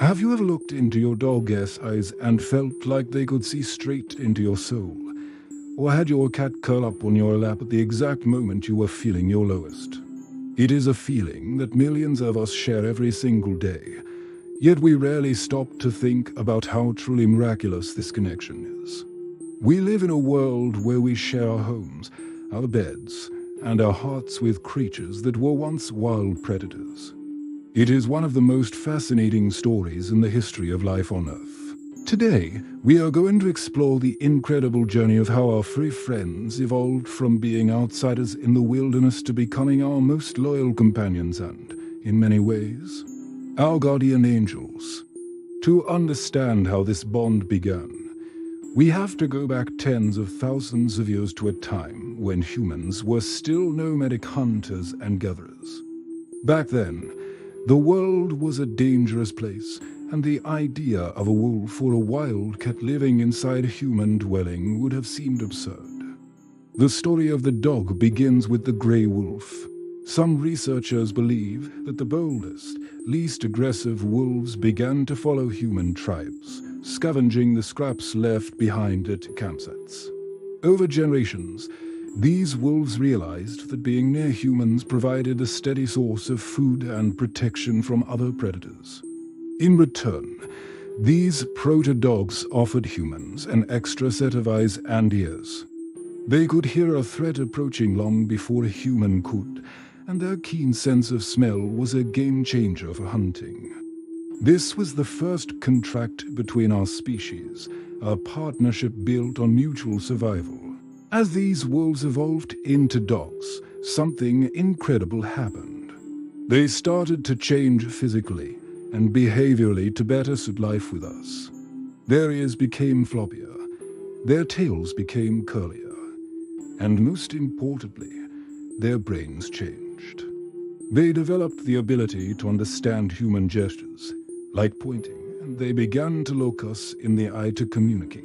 Have you ever looked into your dog's eyes and felt like they could see straight into your soul? Or had your cat curl up on your lap at the exact moment you were feeling your lowest? It is a feeling that millions of us share every single day, yet we rarely stop to think about how truly miraculous this connection is. We live in a world where we share our homes, our beds, and our hearts with creatures that were once wild predators. It is one of the most fascinating stories in the history of life on Earth. Today, we are going to explore the incredible journey of how our furry friends evolved from being outsiders in the wilderness to becoming our most loyal companions and, in many ways, our guardian angels. To understand how this bond began, we have to go back tens of thousands of years to a time when humans were still nomadic hunters and gatherers. Back then, the world was a dangerous place, and the idea of a wolf or a wildcat living inside a human dwelling would have seemed absurd. The story of the dog begins with the grey wolf. Some researchers believe that the boldest, least aggressive wolves began to follow human tribes, scavenging the scraps left behind at campsites. Over generations, these wolves realized that being near humans provided a steady source of food and protection from other predators. In return, these proto-dogs offered humans an extra set of eyes and ears. They could hear a threat approaching long before a human could, and their keen sense of smell was a game-changer for hunting. This was the first contract between our species, a partnership built on mutual survival. As these wolves evolved into dogs, something incredible happened. They started to change physically and behaviorally to better suit life with us. Their ears became floppier, their tails became curlier, and most importantly, their brains changed. They developed the ability to understand human gestures, like pointing, and they began to look us in the eye to communicate.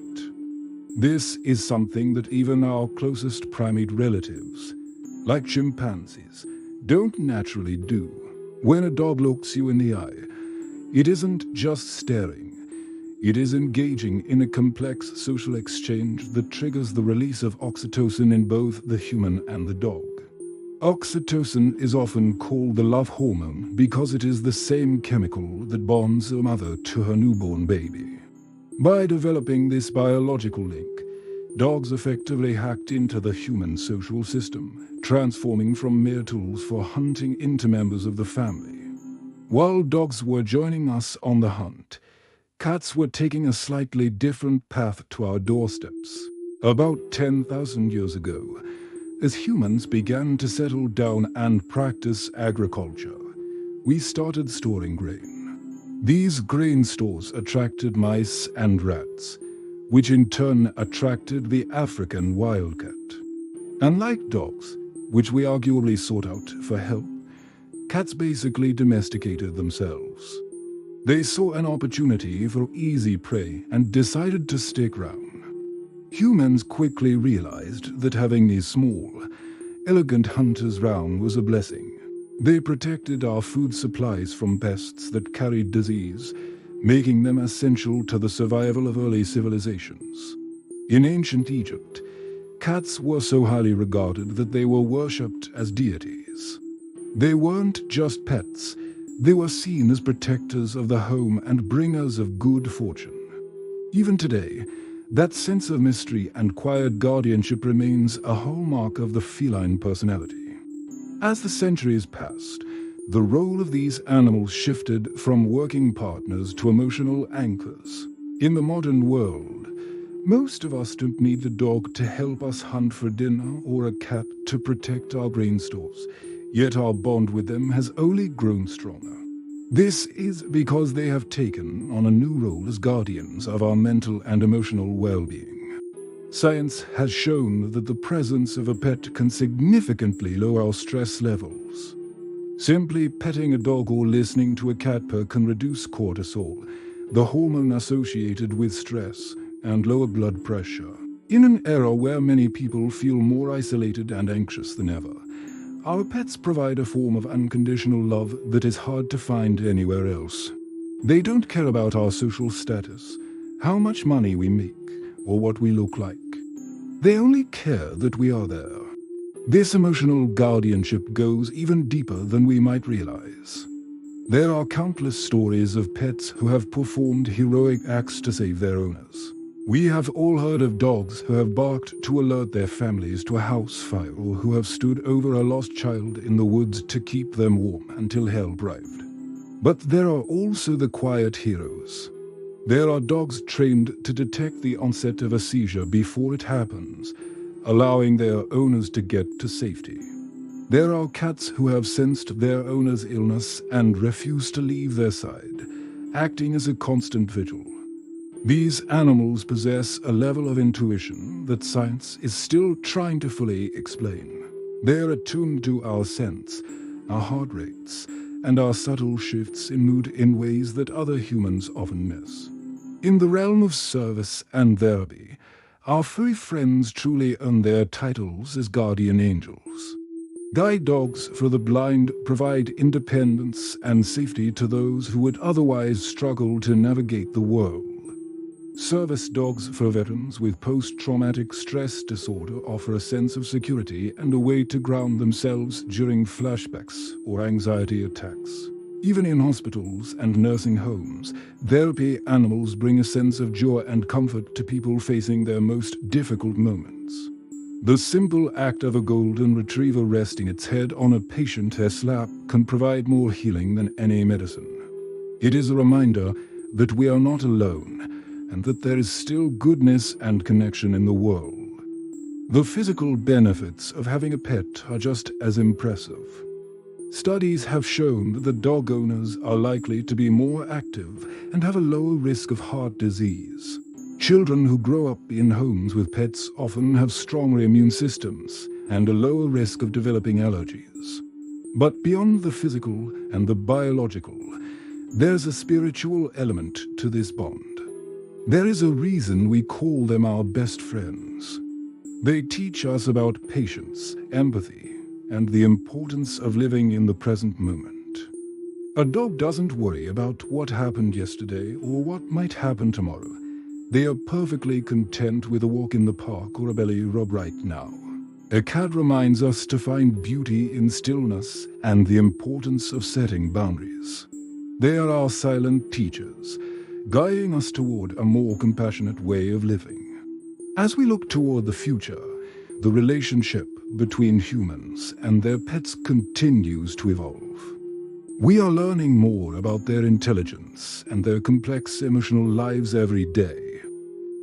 This is something that even our closest primate relatives, like chimpanzees, don't naturally do. When a dog looks you in the eye, it isn't just staring. It is engaging in a complex social exchange that triggers the release of oxytocin in both the human and the dog. Oxytocin is often called the love hormone because it is the same chemical that bonds a mother to her newborn baby. By developing this biological link, dogs effectively hacked into the human social system, transforming from mere tools for hunting into members of the family. While dogs were joining us on the hunt, cats were taking a slightly different path to our doorsteps. About 10,000 years ago, as humans began to settle down and practice agriculture, we started storing grain. These grain stores attracted mice and rats, which in turn attracted the African wildcat. Unlike dogs, which we arguably sought out for help, cats basically domesticated themselves. They saw an opportunity for easy prey and decided to stick around. Humans quickly realized that having these small, elegant hunters round was a blessing. They protected our food supplies from pests that carried disease, making them essential to the survival of early civilizations. In ancient Egypt, cats were so highly regarded that they were worshipped as deities. They weren't just pets, they were seen as protectors of the home and bringers of good fortune. Even today, that sense of mystery and quiet guardianship remains a hallmark of the feline personality. As the centuries passed, the role of these animals shifted from working partners to emotional anchors. In the modern world, most of us don't need a dog to help us hunt for dinner or a cat to protect our grain stores, yet our bond with them has only grown stronger. This is because they have taken on a new role as guardians of our mental and emotional well-being. Science has shown that the presence of a pet can significantly lower our stress levels. Simply petting a dog or listening to a cat purr can reduce cortisol, the hormone associated with stress, and lower blood pressure. In an era where many people feel more isolated and anxious than ever, our pets provide a form of unconditional love that is hard to find anywhere else. They don't care about our social status, how much money we make, or what we look like. They only care that we are there. This emotional guardianship goes even deeper than we might realize. There are countless stories of pets who have performed heroic acts to save their owners. We have all heard of dogs who have barked to alert their families to a house fire, or who have stood over a lost child in the woods to keep them warm until help arrived. But there are also the quiet heroes. There are dogs trained to detect the onset of a seizure before it happens, allowing their owners to get to safety. There are cats who have sensed their owner's illness and refuse to leave their side, acting as a constant vigil. These animals possess a level of intuition that science is still trying to fully explain. They are attuned to our scents, our heart rates, and our subtle shifts in mood in ways that other humans often miss. In the realm of service and therapy, our furry friends truly earn their titles as guardian angels. Guide dogs for the blind provide independence and safety to those who would otherwise struggle to navigate the world. Service dogs for veterans with post-traumatic stress disorder offer a sense of security and a way to ground themselves during flashbacks or anxiety attacks. Even in hospitals and nursing homes, therapy animals bring a sense of joy and comfort to people facing their most difficult moments. The simple act of a golden retriever resting its head on a patient's lap can provide more healing than any medicine. It is a reminder that we are not alone, and that there is still goodness and connection in the world. The physical benefits of having a pet are just as impressive. Studies have shown that dog owners are likely to be more active and have a lower risk of heart disease. Children who grow up in homes with pets often have stronger immune systems and a lower risk of developing allergies. But beyond the physical and the biological, there's a spiritual element to this bond. There is a reason we call them our best friends. They teach us about patience, empathy, and the importance of living in the present moment. A dog doesn't worry about what happened yesterday or what might happen tomorrow. They are perfectly content with a walk in the park or a belly rub right now. A cat reminds us to find beauty in stillness and the importance of setting boundaries. They are our silent teachers, guiding us toward a more compassionate way of living. As we look toward the future, the relationship between humans and their pets continues to evolve. We are learning more about their intelligence and their complex emotional lives every day.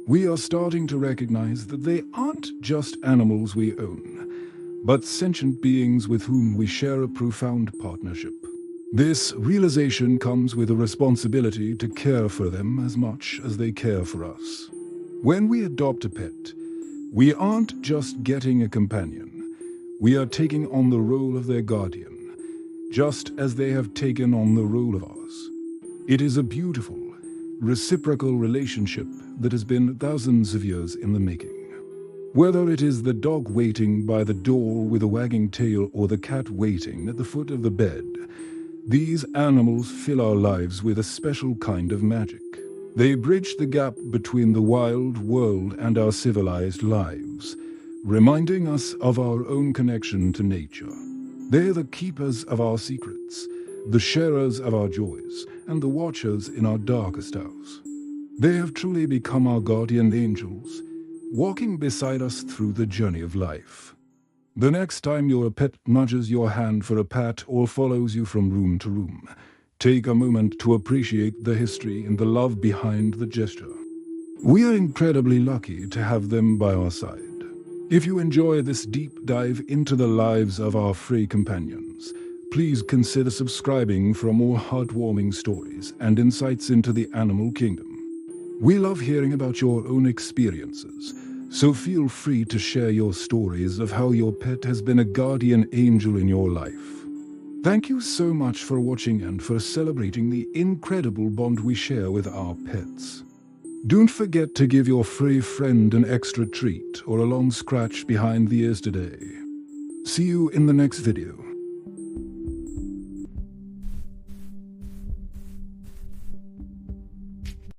We are starting to recognize that they aren't just animals we own, but sentient beings with whom we share a profound partnership. This realization comes with a responsibility to care for them as much as they care for us. When we adopt a pet, we aren't just getting a companion. We are taking on the role of their guardian, just as they have taken on the role of ours. It is a beautiful, reciprocal relationship that has been thousands of years in the making. Whether it is the dog waiting by the door with a wagging tail or the cat waiting at the foot of the bed, these animals fill our lives with a special kind of magic. They bridge the gap between the wild world and our civilized lives, reminding us of our own connection to nature. They are the keepers of our secrets, the sharers of our joys, and the watchers in our darkest hours. They have truly become our guardian angels, walking beside us through the journey of life. The next time your pet nudges your hand for a pat or follows you from room to room, take a moment to appreciate the history and the love behind the gesture. We are incredibly lucky to have them by our side. If you enjoy this deep dive into the lives of our furry companions, please consider subscribing for more heartwarming stories and insights into the animal kingdom. We love hearing about your own experiences, so feel free to share your stories of how your pet has been a guardian angel in your life. Thank you so much for watching and for celebrating the incredible bond we share with our pets. Don't forget to give your furry friend an extra treat or a long scratch behind the ears today. See you in the next video.